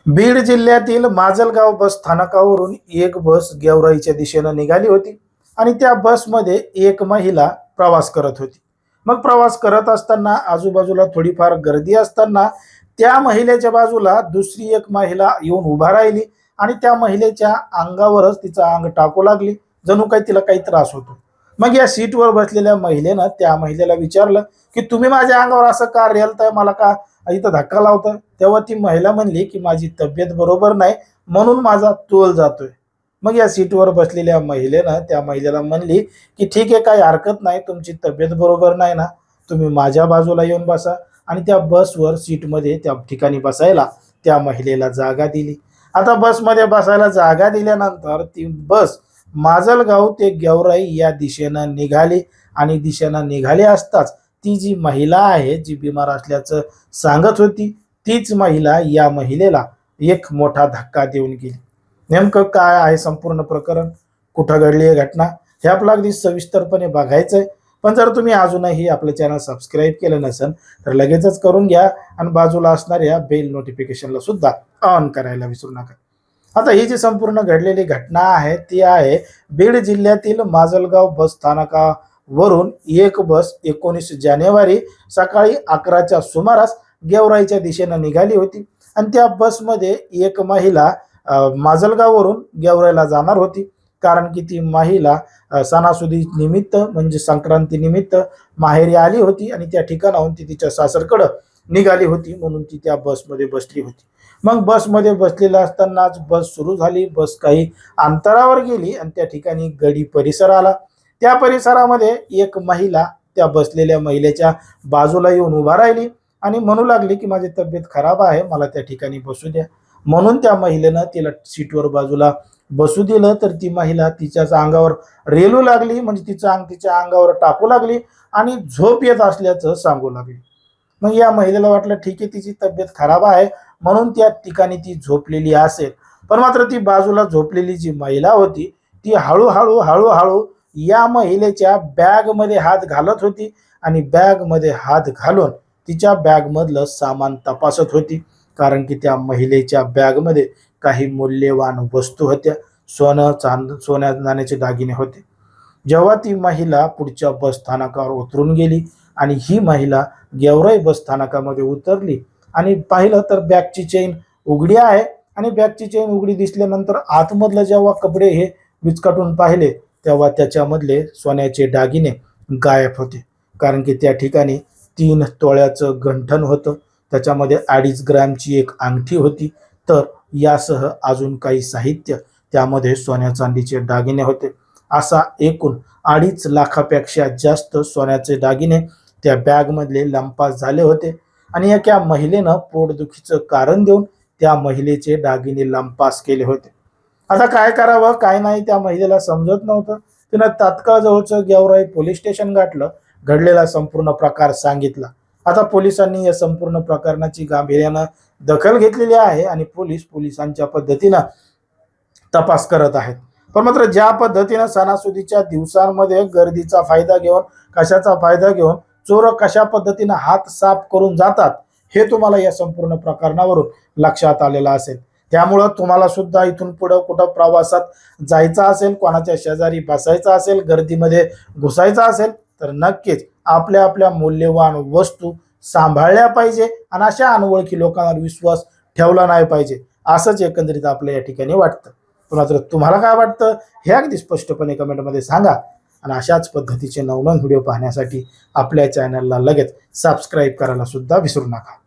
बीड जिल्ह्यातील माजलगाव बस स्थानकावरून एक बस गेवराईच्या दिशेनं निघाली होती आणि त्या बसमध्ये एक महिला प्रवास करत होती. मग प्रवास करत असताना आजूबाजूला थोडीफार गर्दी असताना त्या महिलेच्या बाजूला दुसरी एक महिला येऊन उभा राहिली आणि त्या महिलेच्या अंगावरच तिचं अंग टाकू लागली, जणू काही तिला काही त्रास होतो. मग या सीटवर बसलेल्या महिलेनं त्या महिलेला विचारलं की तुम्ही माझ्या अंगावर असं का रेलताय, मला का इथं धक्का लावतोय? तेव्हा ती महिला म्हणली की माझी तब्येत बरोबर नाही म्हणून माझा तोल जातोय. मग या सीटवर बसलेल्या महिलेनं त्या महिलेला म्हणली की ठीक आहे, काही हरकत नाही, तुमची तब्येत बरोबर नाही ना, तुम्ही माझ्या बाजूला येऊन बसा. आणि त्या बसवर सीटमध्ये त्या ठिकाणी बसायला त्या महिलेला जागा दिली. आता बसमध्ये बसायला जागा दिल्यानंतर ती बस माजलगाव ते गेवराई या दिशेनं निघाली आणि दिशेनं निघाली असताच ती जी महिला आहे, जी बिमार असल्याचं सांगत होती, तीच महिला या महिलेला एक मोठा धक्का देऊन गेली. नेमकं काय आहे संपूर्ण प्रकरण, कुठं घडली आहे घटना, हे आपलं अगदी सविस्तरपणे बघायचंय. पण जर तुम्ही अजूनही आपलं चॅनल सबस्क्राईब केलं नसेल तर लगेचच करून घ्या आणि बाजूला असणाऱ्या बेल नोटिफिकेशनला सुद्धा ऑन करायला विसरू नका. आता ही जी संपूर्ण घडलेली घटना आहे ती आहे बीड जिल्ह्यातील माजलगाव बस स्थानकावरून एक बस 19 जानेवारी सकाळी 11च्या सुमारास गेवराईच्या दिशेनं निघाली होती आणि त्या बसमध्ये एक महिला माजलगाववरून गेवराईला जाणार होती. कारण की ती महिला सणासुदी निमित्त म्हणजे संक्रांती निमित्त माहेरी आली होती आणि त्या ठिकाणाहून ती तिच्या सासरकडं निघाली होती, म्हणून ती त्या बसमध्ये बसली होती. मग बसमध्ये बसलेला असतानाच बस सुरू झाली. बस काही अंतरावर गेली आणि त्या ठिकाणी गडी परिसर आला. त्या परिसरामध्ये एक महिला त्या बसलेल्या महिलेच्या बाजूला येऊन उभा राहिली आणि म्हणू लागली की माझी तब्येत खराब आहे, मला त्या ठिकाणी बसू द्या. म्हणून त्या महिलेनं तिला सीटवर बाजूला बसू दिलं तर ती महिला तिच्याच अंगावर रेलू लागली, म्हणजे तिचं अंग तिच्या अंगावर टाकू लागली आणि झोप येत असल्याचं सांगू लागली. मग या महिलेला वाटलं ठीक आहे, तिची तब्येत खराब आहे म्हणून त्या ठिकाणी ती झोपलेली असेल. पण मात्र ती बाजूला झोपलेली जी महिला होती ती हळूहळू हळूहळू या महिलेच्या बॅगमध्ये हात घालत होती आणि बॅगमध्ये हात घालून तिच्या बॅगमधलं सामान तपासत होती. कारण की त्या महिलेच्या बॅगमध्ये काही मूल्यवान वस्तू होत्या, सोन्या नाण्याचे दागिने होते. जेव्हा ती महिला पुढच्या बस स्थानकावर उतरून गेली आणि ही महिला गेवराई बस स्थानकामध्ये उतरली आणि पाहिलं तर बॅगची चेन उघडी आहे आणि बॅगची चेन उघडी दिसल्यानंतर आतमधलं जेव्हा कपडे हे विचकाटून पाहिले तेव्हा त्याच्यामधले सोन्याचे दागिने गायब होते. कारण की त्या ठिकाणी 3 तोळ्याचं गंठण होतं, त्याच्यामध्ये 2.5 ग्रॅमची एक अंगठी होती, तर यासह अजून काही साहित्य, त्यामध्ये सोन्या चांदीचे दागिने होते. असा एकूण 2.5 लाखापेक्षा जास्त सोन्याचे दागिने त्या बॅगमधले लंपास झाले होते आणि एका महिलेनं पोटदुखीचं कारण देऊन त्या महिलेचे दागिने लंपास केले होते. आता काय करावं काय नाही त्या महिलेला समजत नव्हतं. तिनं तात्काळ जवळचं गेवराई पोलीस स्टेशन गाठलं, घडलेला संपूर्ण प्रकार सांगितला. आता पोलिसांनी या संपूर्ण प्रकरणाची गांभीर्यानं दखल घेतलेली आहे आणि पोलिसांच्या पद्धतीनं तपास करत आहेत. पण मात्र ज्या पद्धतीनं सणासुदीच्या दिवसांमध्ये गर्दीचा फायदा घेऊन, कशाचा फायदा घेऊन चोर कशा पद्धतीनं हात साफ करून जातात हे तुम्हाला या संपूर्ण प्रकरणावरून लक्षात आलेलं असेल. त्यामुळं तुम्हाला सुद्धा इथून पुढं कुठं प्रवासात जायचं असेल, कोणाच्या शेजारी बसायचं असेल, गर्दीमध्ये घुसायचं असेल तर नक्कीच आपल्या आपल्या मूल्यवान वस्तू सांभाळल्या पाहिजे आणि अशा अनोळखी लोकांवर विश्वास ठेवला नाही पाहिजे, असंच एकंदरीत आपल्या या ठिकाणी वाटतं. मात्र तुम्हाला काय वाटतं हे अगदी स्पष्टपणे कमेंटमध्ये सांगा आणि अशाच पद्धतीचे नवनवीन व्हिडिओ पाहण्यासाठी आपल्या चॅनलला लगेच सबस्क्राईब करायला सुद्धा विसरू नका.